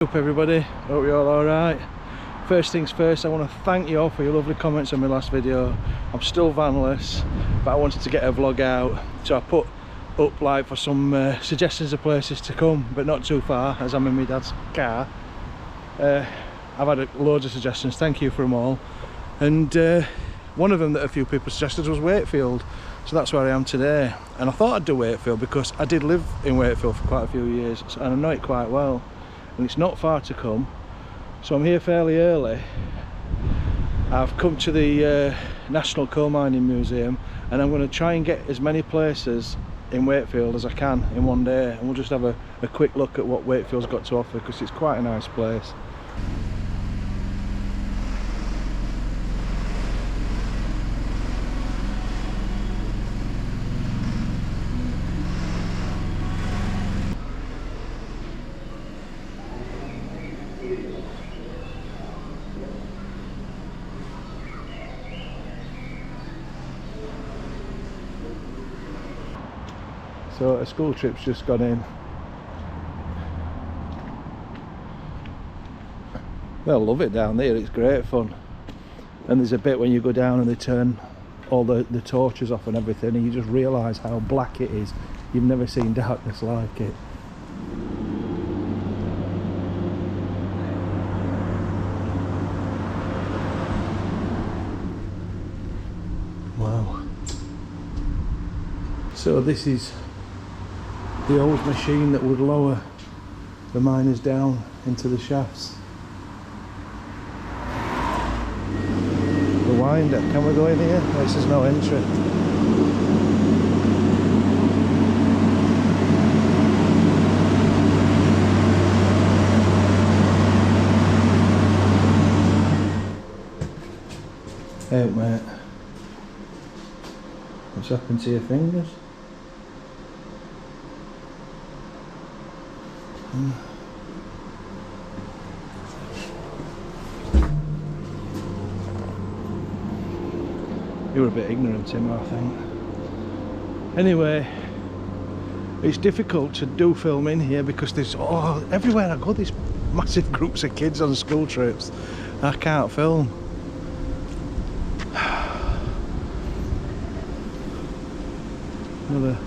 Up everybody, hope you're all alright. First things first, I want to thank you all for your lovely comments on my last video. I'm still vanless, but I wanted to get a vlog out, so I put up like for some suggestions of places to come, but not too far as I'm in my dad's car. I've had loads of suggestions, thank you for them all. And one of them that a few people suggested was Wakefield, so that's where I am today. And I thought I'd do Wakefield because I did live in Wakefield for quite a few years and I know it quite well. And it's not far to come, so I'm here fairly early. I've come to the National Coal Mining Museum and I'm going to try and get as many places in Wakefield as I can in one day, and we'll just have a quick look at what Wakefield's got to offer because it's quite a nice place. So a school trip's just gone in. They'll love it down there, it's great fun. And there's a bit when you go down and they turn all the torches off and everything, and you just realise how black it is. You've never seen darkness like it. Wow. So this is the old machine that would lower the miners down into the shafts. The winder, can we go in here? This is no entry. Hey mate, what's happened to your fingers? You were a bit ignorant, Tim, I think. Anyway, it's difficult to do filming here because there's everywhere I go there's massive groups of kids on school trips. I can't film. Another.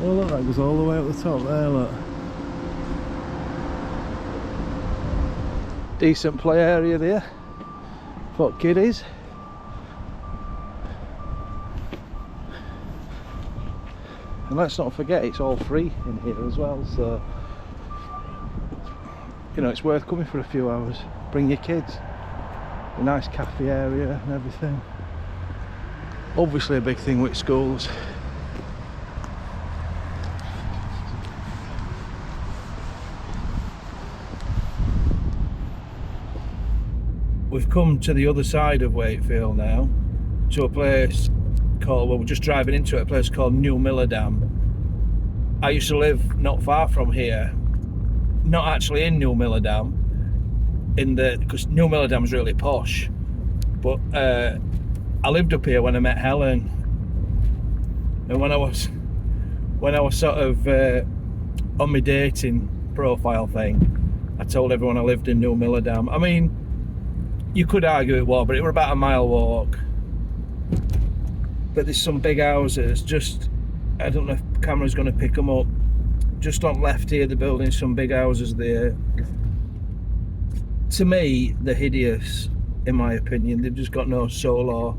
Oh look, that goes all the way up the top there, look. Decent play area there for kiddies. And let's not forget it's all free in here as well, so you know it's worth coming for a few hours. Bring your kids. A nice cafe area and everything. Obviously a big thing with schools. We've come to the other side of Wakefield now, to a place called, well, we're just driving into it, a place called Newmillerdam. I used to live not far from here, not actually in Newmillerdam, because Newmillerdam is really posh, but I lived up here when I met Helen, and when I was sort of on my dating profile thing, I told everyone I lived in Newmillerdam. I mean, you could argue it was, but it were about a mile walk. But there's some big houses, just, I don't know if the camera's going to pick them up, just on left here, the building, some big houses there. To me, they're hideous, in my opinion. They've just got no soul or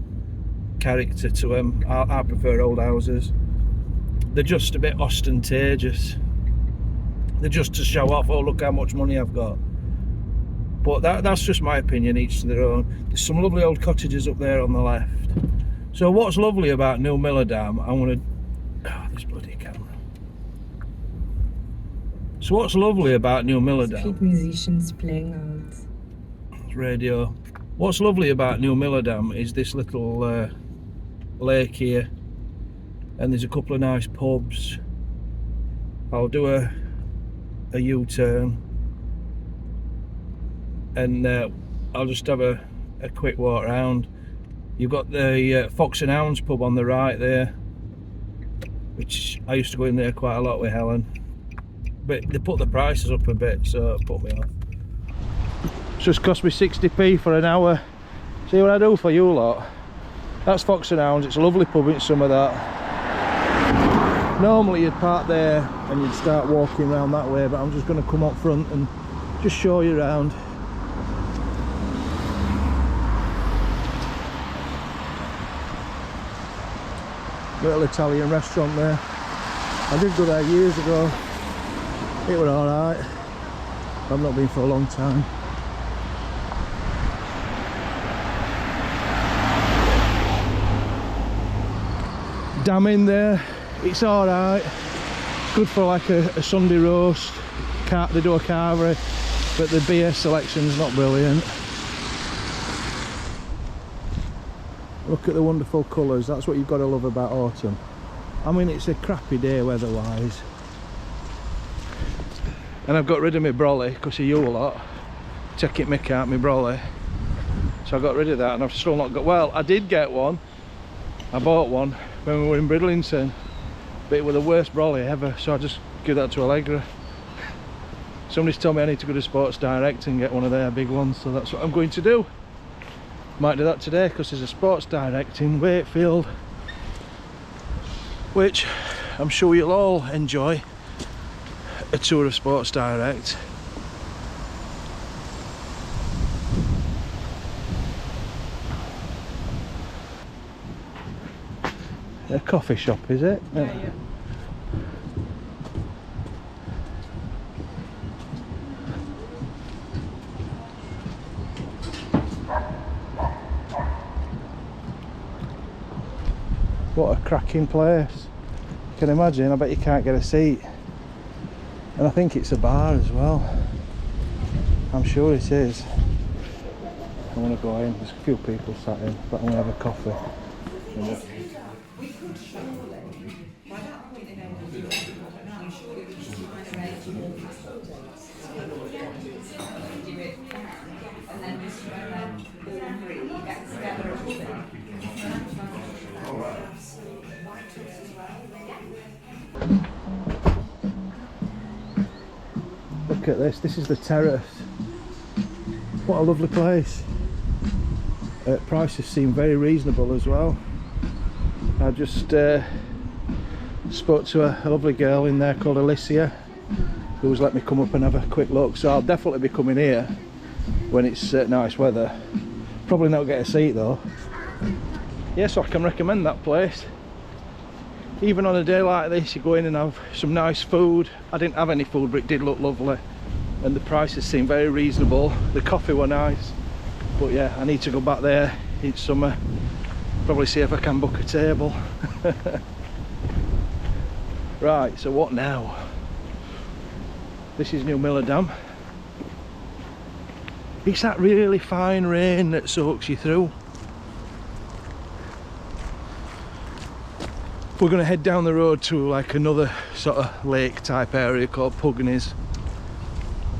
character to them. I prefer old houses. They're just a bit ostentatious. They're just to show off, oh look how much money I've got. But that's just my opinion, each to their own. There's some lovely old cottages up there on the left. So what's lovely about Newmillerdam, I want to... Oh, this bloody camera. So what's lovely about Newmillerdam... Street musicians playing out. Radio. What's lovely about Newmillerdam is this little lake here. And there's a couple of nice pubs. I'll do a U-turn. And I'll just have a quick walk around. You've got the Fox and Hounds pub on the right there, which I used to go in there quite a lot with Helen. but they put the prices up a bit, so it put me off. It's just cost me 60p for an hour. See what I do for you lot? That's Fox and Hounds. It's a lovely pub in some of that. Normally you'd park there and you'd start walking around that way, but I'm just going to come up front and just show you around. Little Italian restaurant there. I did go there years ago. It was alright. I've not been for a long time. Dam in there. It's alright. Good for like a Sunday roast. They do a carvery, but the beer selection's not brilliant. Look at the wonderful colours. That's what you've got to love about autumn. I mean, it's a crappy day weather-wise. And I've got rid of my brolly because of you a lot. Taking mick out my brolly. So I got rid of that, and I've still not got... Well, I did get one. I bought one when we were in Bridlington. But it was the worst brolly ever, so I just give that to Allegra. Somebody's told me I need to go to Sports Direct and get one of their big ones, so that's what I'm going to do. Might do that today because there's a Sports Direct in Wakefield, which I'm sure you'll all enjoy, a tour of Sports Direct. A coffee shop, is it? Yeah. What a cracking place. You can imagine, I bet you can't get a seat. And I think it's a bar as well. I'm sure it is. I want to go in, there's a few people sat in, but I'm going to have a coffee. Look at this is the terrace. What a lovely place. Prices seem very reasonable as well. I just spoke to a lovely girl in there called Alicia, who's let me come up and have a quick look, so I'll definitely be coming here when it's nice weather. Probably not get a seat though. Yeah, so I can recommend that place. Even on a day like this, you go in and have some nice food. I didn't have any food, but it did look lovely, and the prices seem very reasonable. The coffee were nice, but yeah, I need to go back there in summer, probably see if I can book a table. Right, so what now? This is Newmillerdam. It's that really fine rain that soaks you through. We're going to head down the road to like another sort of lake type area called Pugneys.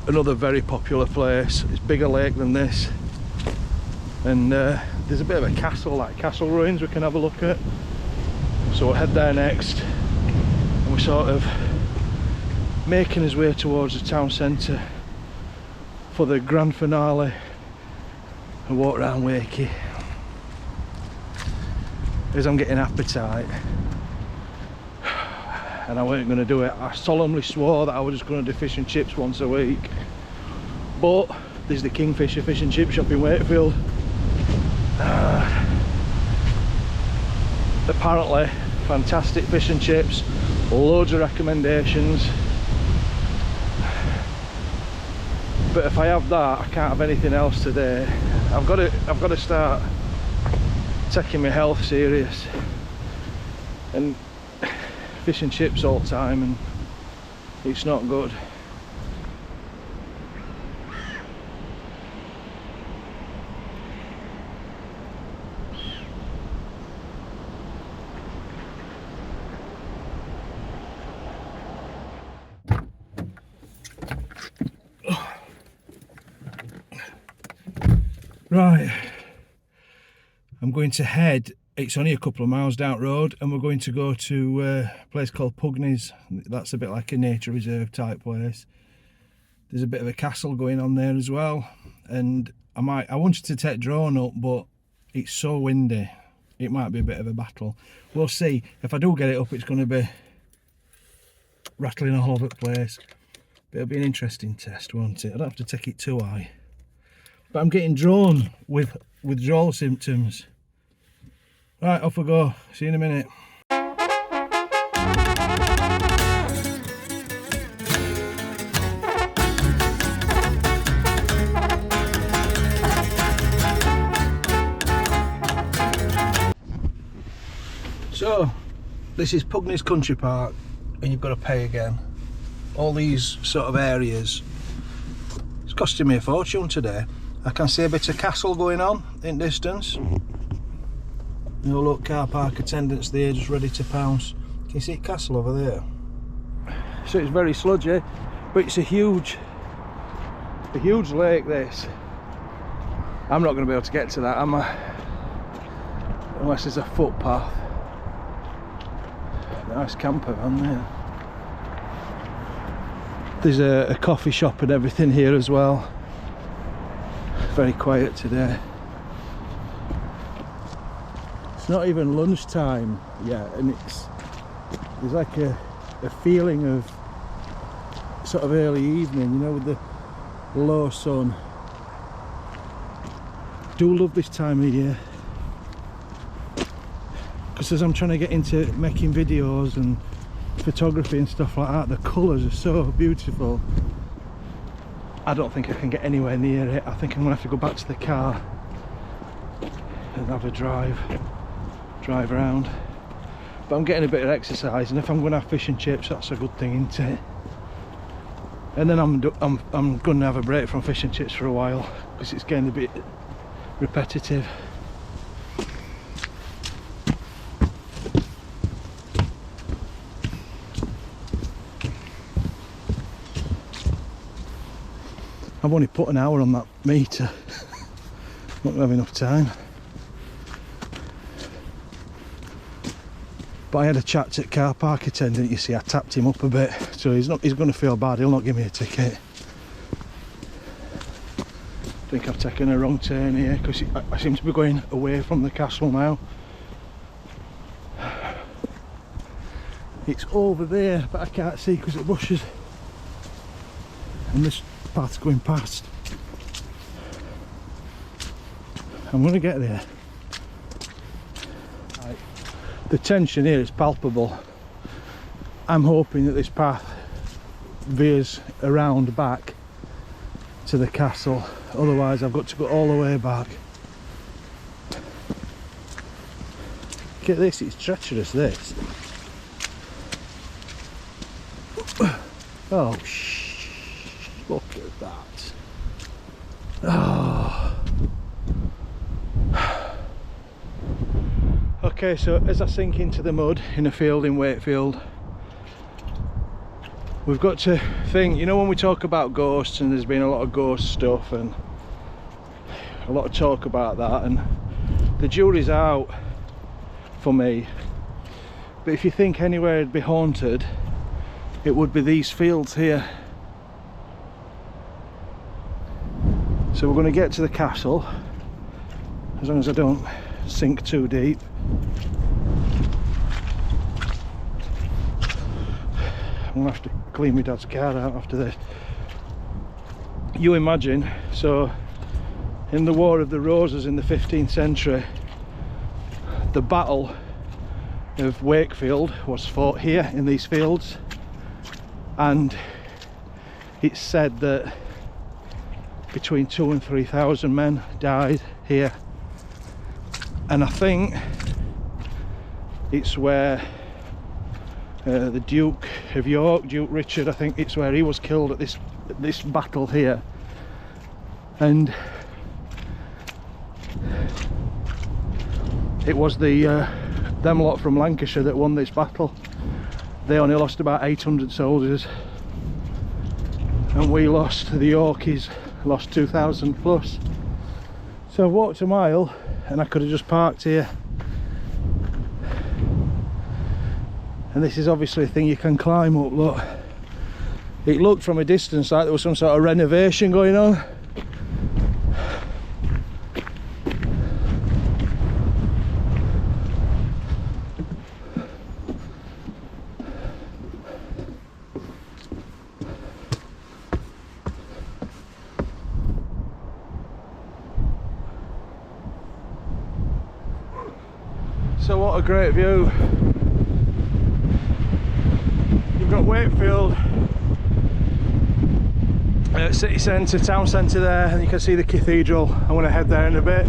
Another very popular place. It's a bigger lake than this, and there's a bit of a castle, like castle ruins we can have a look at. So we'll head there next, and we're sort of making his way towards the town centre for the grand finale and walk around Wakey, as I'm getting appetite. And I weren't going to do it. I solemnly swore that I was just going to do fish and chips once a week, but there's the Kingfisher fish and chip shop in Wakefield. Apparently fantastic fish and chips, loads of recommendations, but if I have that, I can't have anything else today. I've got to start taking my health serious, and fish and chips all the time, and it's not good. Right, I'm going to head It's only a couple of miles down the road, and we're going to go to a place called Pugneys. That's a bit like a nature reserve type place. There's a bit of a castle going on there as well, and I wanted to take drone up, but it's so windy it might be a bit of a battle. We'll see. If I do get it up, it's going to be rattling all over the place, but it'll be an interesting test, won't it? I don't have to take it too high, but I'm getting drawn with withdrawal symptoms. Right, off we go. See you in a minute. So, this is Pugneys Country Park, and you've got to pay again. All these sort of areas, it's costing me a fortune today. I can see a bit of castle going on in distance. No, look, car park attendants there just ready to pounce. Can you see castle over there? So it's very sludgy, but it's a huge lake, this. I'm not going to be able to get to that, am I? Unless there's a footpath. Nice camper van there. There's a coffee shop and everything here as well. Very quiet today. It's not even lunchtime yet, and there's like a feeling of sort of early evening, you know, with the low sun. Do love this time of year, because as I'm trying to get into making videos and photography and stuff like that, the colours are so beautiful. I don't think I can get anywhere near it. I think I'm gonna have to go back to the car and have a drive around. But I'm getting a bit of exercise, and if I'm going to have fish and chips, that's a good thing, isn't it? And then I'm going to have a break from fish and chips for a while, because it's getting a bit repetitive. I've only put an hour on that meter. Not going to have enough time. But I had a chat to the car park attendant, you see. I tapped him up a bit, so he's going to feel bad. He'll not give me a ticket. I think I've taken a wrong turn here, because I seem to be going away from the castle now. It's over there, but I can't see because of the bushes. And this path's going past. I'm going to get there. Right. The tension here is palpable. I'm hoping that this path veers around back to the castle, otherwise I've got to go all the way back. Look at this, it's treacherous, this. Oh look at that. Oh. Okay, so as I sink into the mud in a field in Wakefield, we've got to think, you know, when we talk about ghosts, and there's been a lot of ghost stuff and a lot of talk about that, and the jury's out for me, but if you think anywhere it'd be haunted, it would be these fields here. So we're going to get to the castle, as long as I don't sink too deep. I'm going to have to clean my dad's car out after this. You imagine, so in the War of the Roses in the 15th century, the Battle of Wakefield was fought here in these fields, and it's said that between 2,000 and 3,000 men died here. And I think it's where the Duke of York, Duke Richard, I think it's where he was killed at this battle here. And it was them lot from Lancashire that won this battle. They only lost about 800 soldiers, and we lost, the Yorkies lost 2,000 plus. So I've walked a mile, and I could have just parked here And this is obviously a thing you can climb up. Look, it looked from a distance like there was some sort of renovation going on. So what a great view. You've got Wakefield, city centre, town centre there, and you can see the cathedral. I'm going to head there in a bit.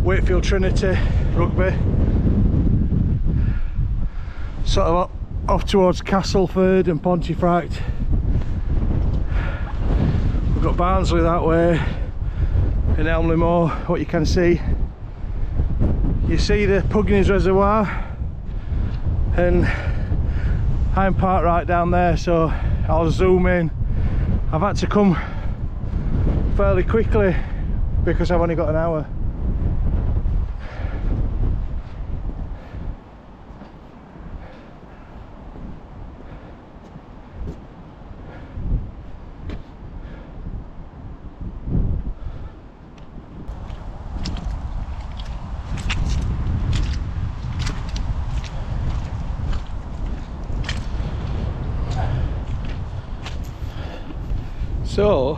Wakefield Trinity, Rugby. Sort of off towards Castleford and Pontefract. We've got Barnsley that way, and Elmley Moor, what you can see. You see the Pugneys Reservoir, and I'm parked right down there, so I'll zoom in. I've had to come fairly quickly because I've only got an hour. So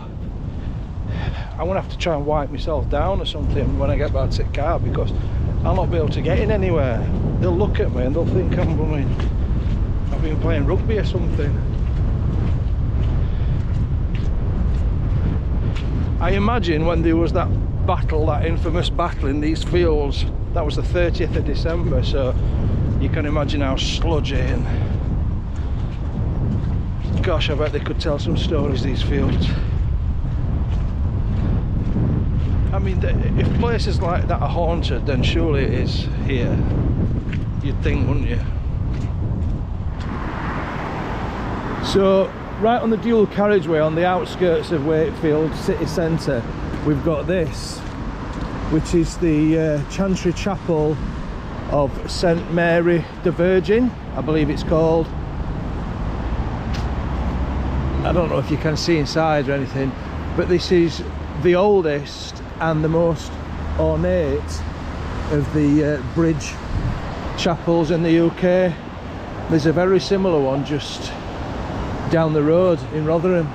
I'm gonna have to try and wipe myself down or something when I get back to the car, because I'll not be able to get in anywhere. They'll look at me and they'll think I've been playing rugby or something. I imagine when there was that battle, that infamous battle in these fields, that was the 30th of December, so you can imagine how sludgy and gosh, I bet they could tell some stories, these fields. I mean, if places like that are haunted, then surely it is here. You'd think, wouldn't you? So, right on the dual carriageway on the outskirts of Wakefield city centre, we've got this, which is the Chantry Chapel of St Mary the Virgin, I believe it's called. I don't know if you can see inside or anything, but this is the oldest and the most ornate of the bridge chapels in the UK. There's a very similar one just down the road in Rotherham.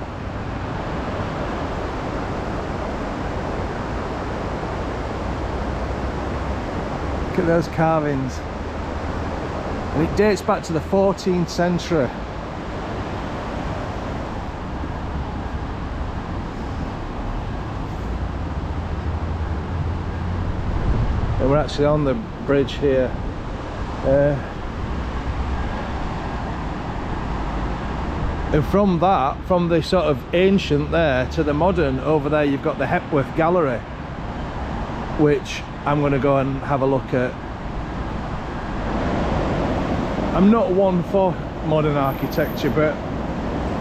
Look at those carvings. And it dates back to the 14th century. We're actually on the bridge here. And from the sort of ancient there to the modern over there, you've got the Hepworth Gallery, which I'm going to go and have a look at. I'm not one for modern architecture, but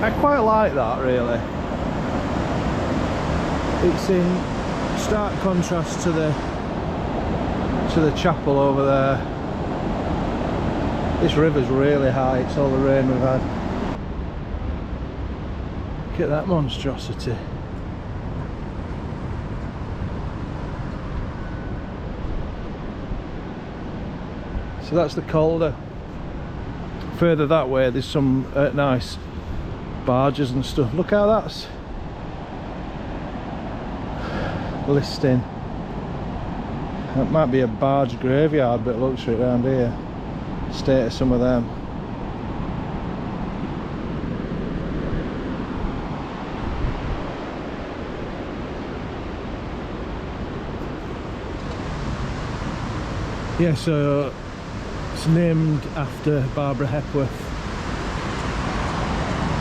I quite like that, really. It's in stark contrast to the chapel over there. This river's really high, it's all the rain we've had. Look at that monstrosity. So that's the Calder. Further that way there's some nice barges and stuff. Look how that's listing. That might be a barge graveyard, but it looks right around here. State of some of them. Yeah, so it's named after Barbara Hepworth.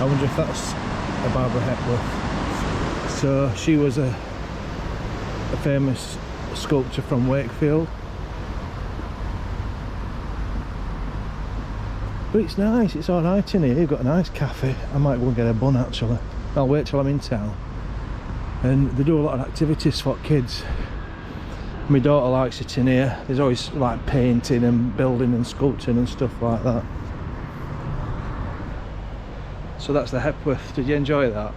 I wonder if that's a Barbara Hepworth. So she was a famous sculpture from Wakefield. But it's nice, it's alright in here. You've got a nice cafe. I might go and get a bun actually. I'll wait till I'm in town. And they do a lot of activities for kids. My daughter likes it in here. There's always like painting and building and sculpting and stuff like that. So that's the Hepworth. Did you enjoy that?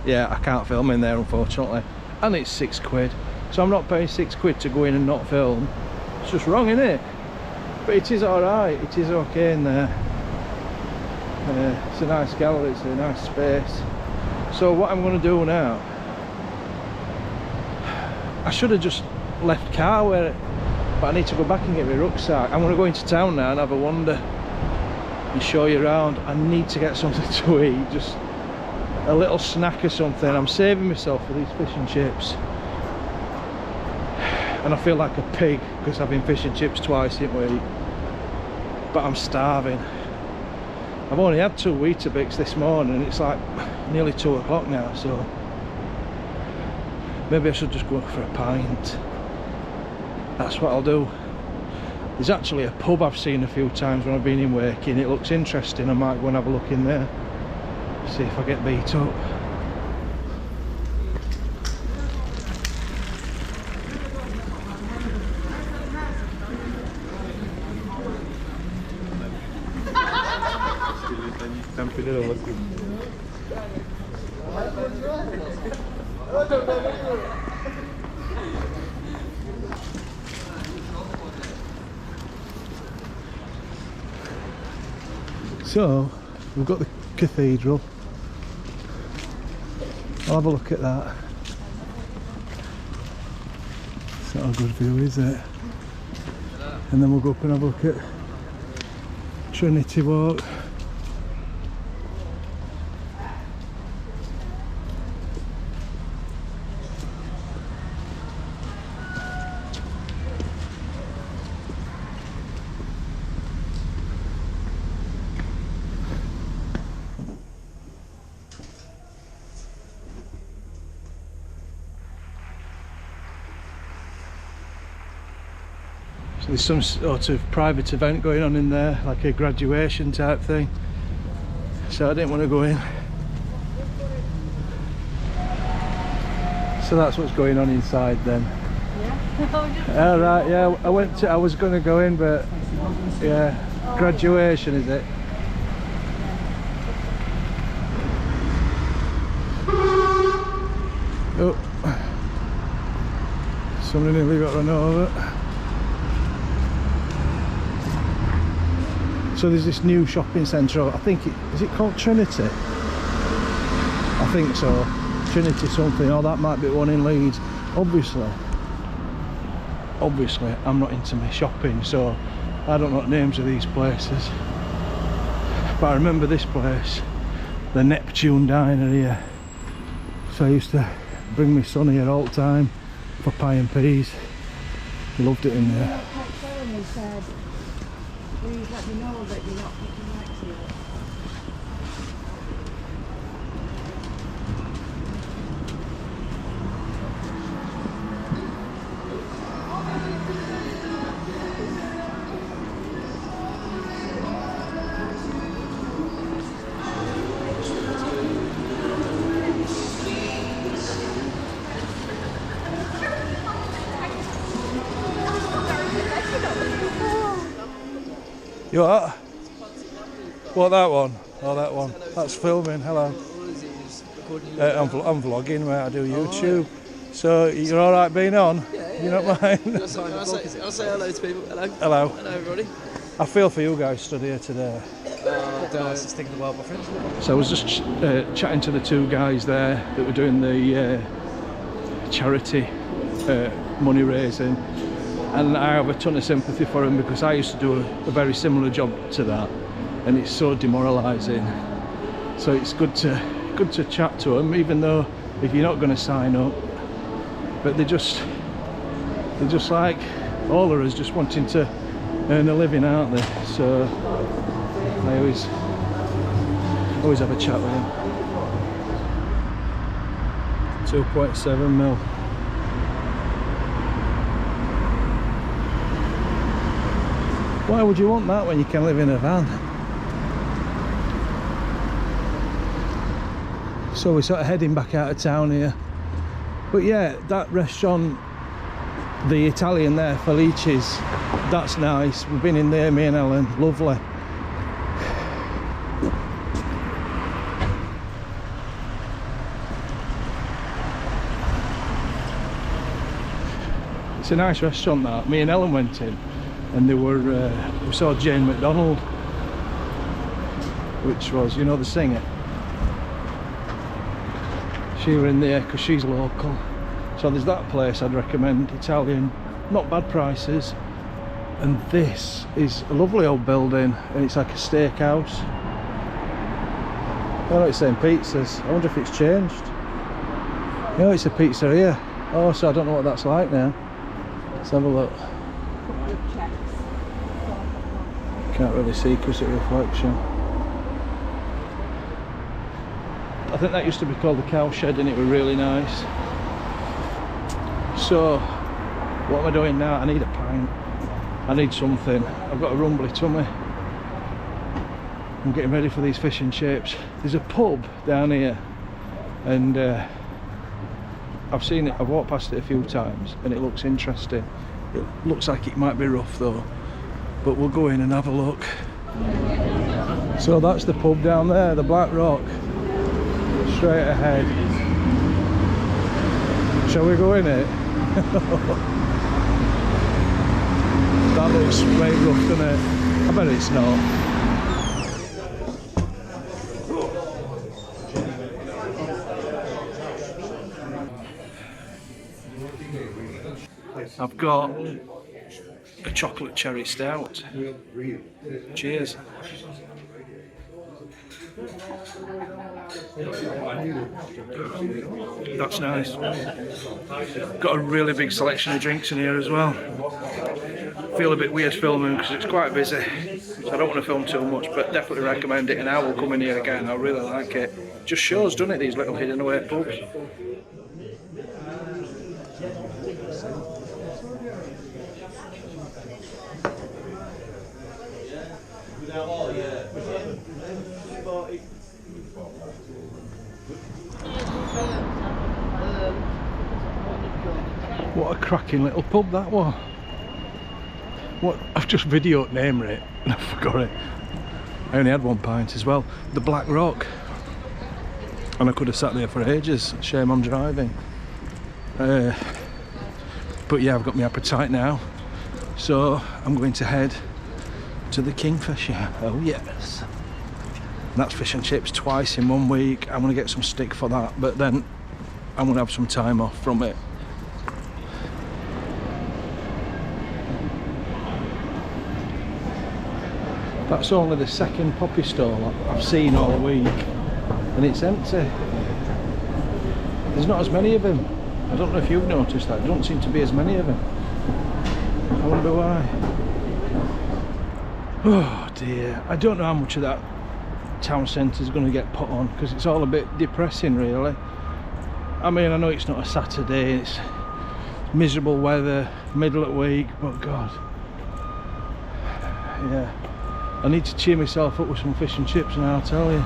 Yeah, I can't film in there unfortunately, and it's £6, so I'm not paying £6 to go in and not film. It's just wrong, isn't it? But it is alright, it is okay in there. It's a nice gallery, it's a nice space. So what I'm going to do now, I should have just left car where it, but I need to go back and get my rucksack. I'm going to go into town now and have a wander and show you around. I need to get something to eat, just a little snack or something. I'm saving myself for these fish and chips, and I feel like a pig because I've been fish and chips twice in a week, but I'm starving. I've only had 2 Weetabix this morning and it's like nearly 2 o'clock now, so maybe I should just go for a pint. That's what I'll do. There's actually a pub I've seen a few times when I've been in Waking. It looks interesting. I might go and have a look in there, see if I get beat up. So we've got the cathedral. I'll have a look at that. It's not a good view, is it? And then we'll go up and have a look at Trinity Walk. So there's some sort of private event going on in there, like a graduation type thing. So I didn't want to go in. So that's what's going on inside then. Yeah. All right. Yeah. I was going to go in, but yeah. Graduation, is it? Oh. Somebody nearly got run over. So there's this new shopping centre, I think is it called Trinity? I think so. Trinity something, or that might be one in Leeds. Obviously I'm not into my shopping, so I don't know what names of these places. But I remember this place, the Neptune Diner here. So I used to bring my son here all the time for pie and peas. He loved it in there. Please let me know that you're not picking next to you. You what? What, that one? Oh, that one. That's filming. Hello. I'm vlogging, mate. I do YouTube. So you're all right being on? Yeah. You don't mind? I'll say hello to people. Hello. Hello. Hello, everybody. I feel for you guys stood here today. Nicest thing in the world, my friends. So I was just chatting to the 2 guys there that were doing the charity money raising. And I have a ton of sympathy for him because I used to do a very similar job to that, and it's so demoralising. So it's good to chat to them, even though if you're not going to sign up. But they're just like all of us, just wanting to earn a living, aren't they? So I always have a chat with him. 2.7 mil. Why would you want that when you can live in a van? So we're sort of heading back out of town here. But yeah, that restaurant, the Italian there, Felici's, that's nice. We've been in there, me and Ellen, lovely. It's a nice restaurant that. Me and Ellen went in and they were, we saw Jane McDonald, which was, you know, the singer. She were in there because she's local. So there's that place I'd recommend, Italian, not bad prices. And this is a lovely old building and it's like a steakhouse. I know it's saying pizzas, I wonder if it's changed. No, it's a pizzeria. Oh, so I don't know what that's like now. Let's have a look. Can't really see because of reflection. I think that used to be called the Cow Shed and it was really nice. So, what am I doing now? I need a pint. I need something. I've got a rumbly tummy. I'm getting ready for these fish and chips. There's a pub down here and I've seen it, I've walked past it a few times and it looks interesting. It looks like it might be rough though, but we'll go in and have a look. So that's the pub down there, the Black Rock, straight ahead. Shall we go in it? That looks right rough, doesn't it? I bet it's not. I've got a chocolate cherry stout. Cheers. That's nice. Got a really big selection of drinks in here as well. Feel a bit weird filming because it's quite busy, so I don't want to film too much, but definitely recommend it and I will come in here again. I really like it. Just shows, doesn't it, these little hidden away pubs. What a cracking little pub that was. What, I've just videoed name it and I forgot it. I only had one pint as well. The Black Rock. And I could have sat there for ages. Shame I'm driving. But yeah, I've got my appetite now. So I'm going to head to the Kingfisher. Oh yes. And that's fish and chips twice in 1 week. I'm going to get some stick for that, but then I'm going to have some time off from it. That's only the second poppy stall I've seen all week and it's empty. There's not as many of them. I don't know if you've noticed that. There don't seem to be as many of them. I wonder why. Oh dear. I don't know how much of that town centre is going to get put on because it's all a bit depressing really. I mean, I know it's not a Saturday, it's miserable weather, middle of the week, but God. Yeah. I need to cheer myself up with some fish and chips now, I'll tell you.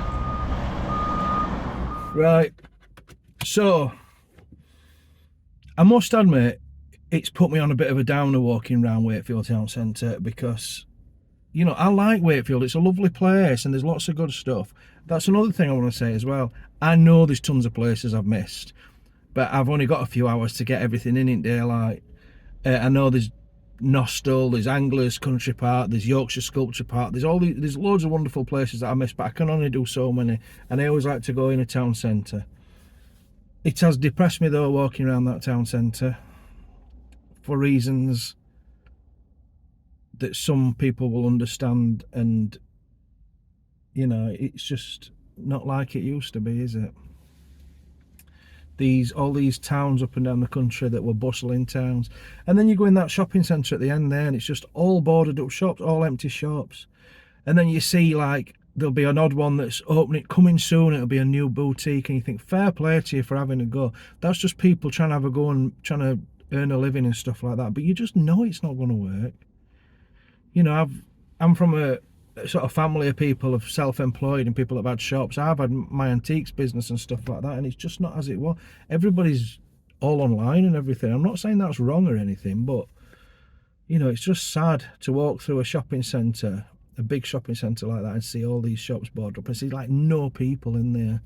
Right, so I must admit it's put me on a bit of a downer walking around Wakefield town centre because, you know, I like Wakefield, it's a lovely place and there's lots of good stuff. That's another thing I want to say as well. I know there's tons of places I've missed, but I've only got a few hours to get everything in daylight. I know there's Nostell, there's Anglers Country Park, there's Yorkshire Sculpture Park, there's loads of wonderful places that I miss, but I can only do so many and I always like to go in a town centre. It has depressed me though walking around that town centre for reasons that some people will understand, and you know, it's just not like it used to be, is it? All these towns up and down the country that were bustling towns, and then you go in that shopping centre at the end there and it's just all boarded up shops, all empty shops, and then you see like there'll be an odd one that's opening, coming soon, it'll be a new boutique, and you think fair play to you for having a go. That's just people trying to have a go and trying to earn a living and stuff like that, but you just know it's not going to work. You know, I'm from a sort of family of people of self-employed and people that have had shops. I've had my antiques business and stuff like that, and it's just not as it was. Everybody's all online and everything. I'm not saying that's wrong or anything, but you know, it's just sad to walk through a shopping centre, a big shopping centre like that, and see all these shops boarded up and see like no people in there.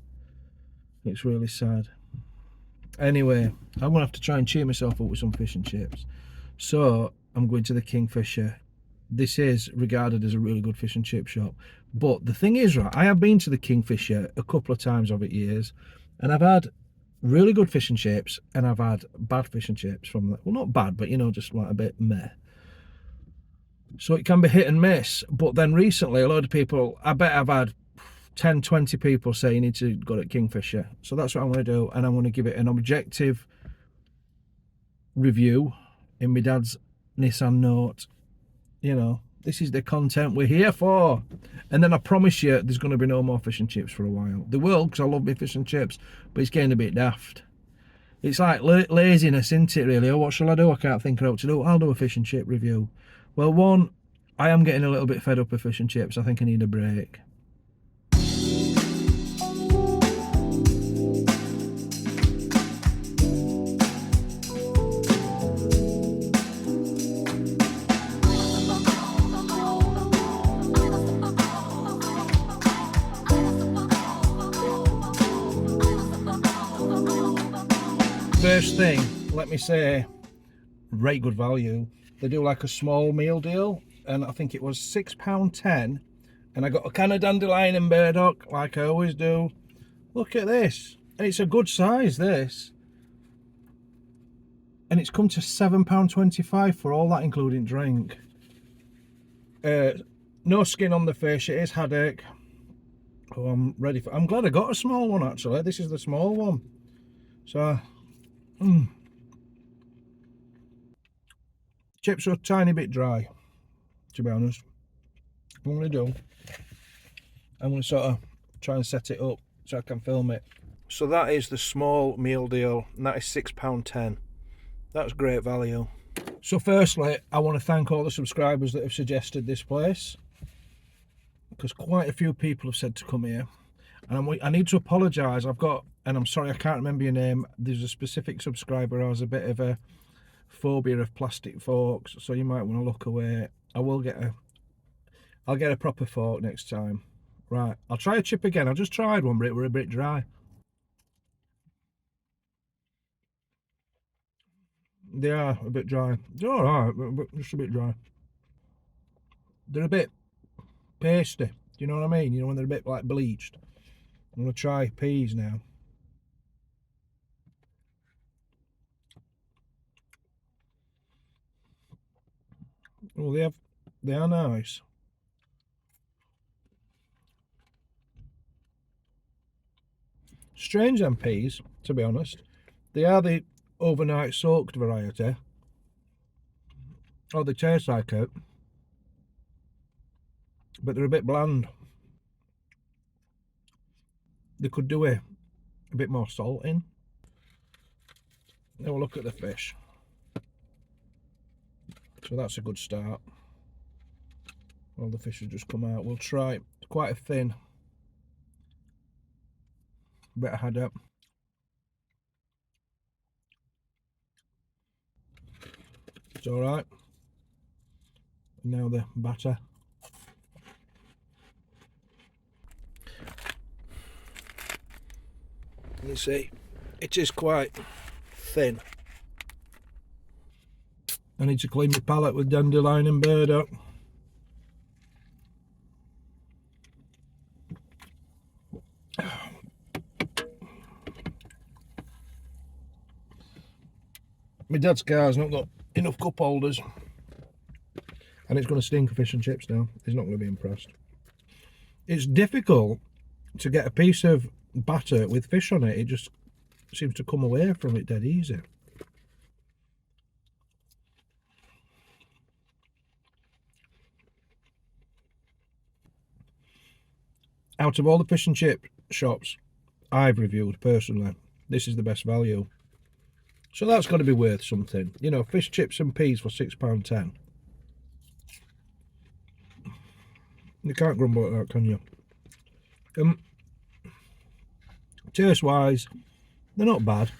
It's really sad. Anyway, I'm gonna have to try and cheer myself up with some fish and chips. So I'm going to the Kingfisher. This is regarded as a really good fish and chip shop. But the thing is, right, I have been to the Kingfisher a couple of times over the years, and I've had really good fish and chips, and I've had bad fish and chips from them. Well, not bad, but you know, just like a bit meh. So it can be hit and miss. But then recently, a load of people, I bet I've had 10, 20 people say you need to go to Kingfisher. So that's what I'm going to do, and I'm going to give it an objective review in my dad's Nissan Note. You know, this is the content we're here for. And then I promise you there's going to be no more fish and chips for a while. There will, because I love my fish and chips, but it's getting a bit daft. It's like laziness, isn't it, really? Oh, what shall I do? I can't think of what to do. I'll do a fish and chip review. Well, one, I am getting a little bit fed up with fish and chips. I think I need a break. First thing, let me say, very good value. They do like a small meal deal, and I think it was £6.10, and I got a can of dandelion and burdock, like I always do. Look at this, and it's a good size, this. And it's come to £7.25 for all that, including drink. No skin on the fish, it is haddock. Oh, I'm ready for. I'm glad I got a small one, actually. This is the small one. So. Chips are a tiny bit dry, to be honest. What I'm going to do, I'm going to sort of try and set it up so I can film it. So that is the small meal deal, and that is £6.10. That's great value. So firstly, I want to thank all the subscribers that have suggested this place, because quite a few people have said to come here. And I need to apologise. And I'm sorry I can't remember your name. There's a specific subscriber who has a bit of a phobia of plastic forks, so you might want to look away. I'll get a proper fork next time. Right, I'll try a chip again. I just tried one, but it were a bit dry. They are a bit dry. They're alright, but just a bit dry. They're a bit pasty. Do you know what I mean? You know, when they're a bit like bleached. I'm going to try peas now. Oh, they are nice. Strange them peas, to be honest. They are the overnight soaked variety. Oh, they taste like it, but they're a bit bland. They could do a bit more salt in. Now we'll look at the fish. So that's a good start. All the fish have just come out. We'll try quite a thin bit of haddock. It's alright. Now the batter. You see, it is quite thin. I need to clean my palate with dandelion and burdock. My dad's car's not got enough cup holders, and it's going to stink of fish and chips now. He's not going to be impressed. It's difficult to get a piece of batter with fish on it. It just seems to come away from it dead easy. Out of all the fish and chip shops I've reviewed personally, this is the best value. So that's got to be worth something. You know, fish, chips and peas for £6.10. You can't grumble at that, can you? Taste wise, they're not bad.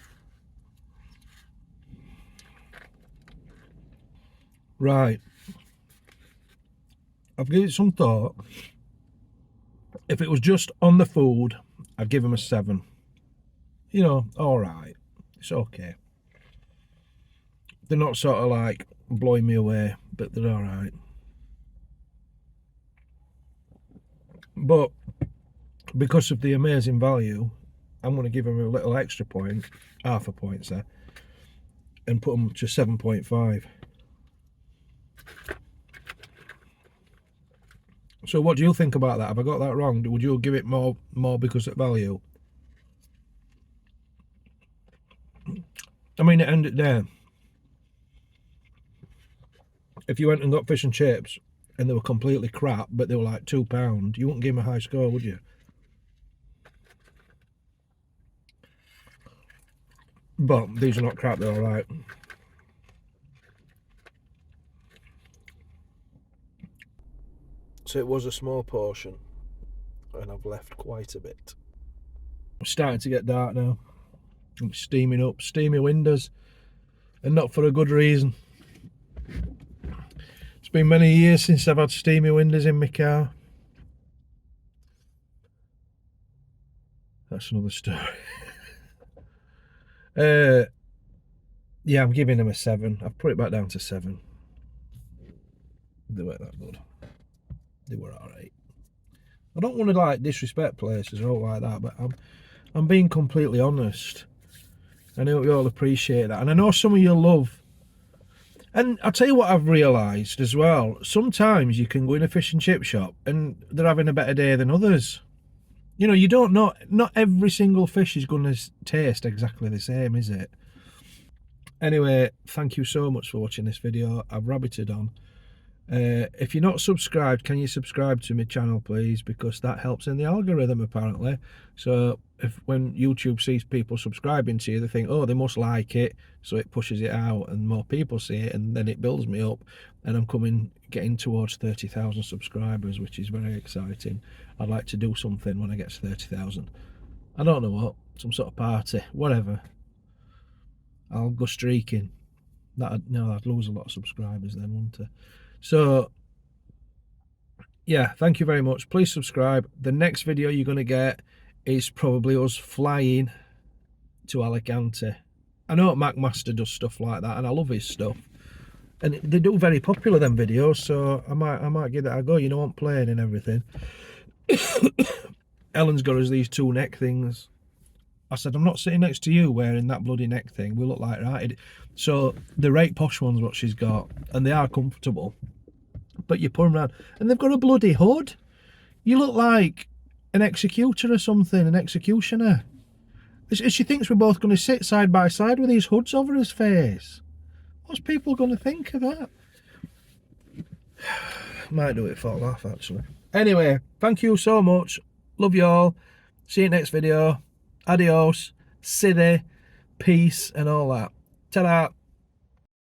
Right. I've given it some thought. If it was just on the food, I'd give them a 7. You know, alright. It's okay. They're not sort of like blowing me away, but they're all right. But because of the amazing value, I'm going to give them a little extra point, half a point, sir, and put them to 7.5. So what do you think about that? Have I got that wrong? Would you give it more because of value? I mean, at the end of the day, if you went and got fish and chips and they were completely crap, but they were like £2, you wouldn't give them a high score, would you? But these are not crap, they're alright. So it was a small portion, and I've left quite a bit. It's starting to get dark now. I'm steaming up, steamy windows, and not for a good reason. It's been many years since I've had steamy windows in my car. That's another story. Yeah, I'm giving them a 7. I've put it back down to 7. They weren't that good. They were alright. I don't want to like disrespect places or all like that, but I'm being completely honest. I know you all appreciate that, and I know some of you love. And I'll tell you what I've realised as well. Sometimes you can go in a fish and chip shop and they're having a better day than others. You know, you don't know. Not every single fish is going to taste exactly the same, is it? Anyway, thank you so much for watching this video. I've rabbited on. If you're not subscribed, can you subscribe to my channel, please? Because that helps in the algorithm, apparently. So when YouTube sees people subscribing to you, they think, oh, they must like it, so it pushes it out and more people see it, and then it builds me up, and I'm getting towards 30,000 subscribers, which is very exciting. I'd like to do something when I get to 30,000. I don't know what, some sort of party, whatever. I'll go streaking. I'd lose a lot of subscribers then, wouldn't I? So yeah, thank you very much. Please subscribe. The next video you're going to get is probably us flying to Alicante. I know McMaster does stuff like that, and I love his stuff, and they do very popular, them videos, so I might give that a go. You know, I'm playing and everything. Ellen's got us these 2 neck things. I said, I'm not sitting next to you wearing that bloody neck thing. We look like right. So the right posh ones, what she's got, and they are comfortable. But you put them around, and they've got a bloody hood. You look like an executor or something, an executioner. She thinks we're both going to sit side by side with these hoods over his face. What's people going to think of that? Might do it for a laugh, actually. Anyway, thank you so much. Love you all. See you next video. Adios. Sidi. Peace and all that. Ta-da.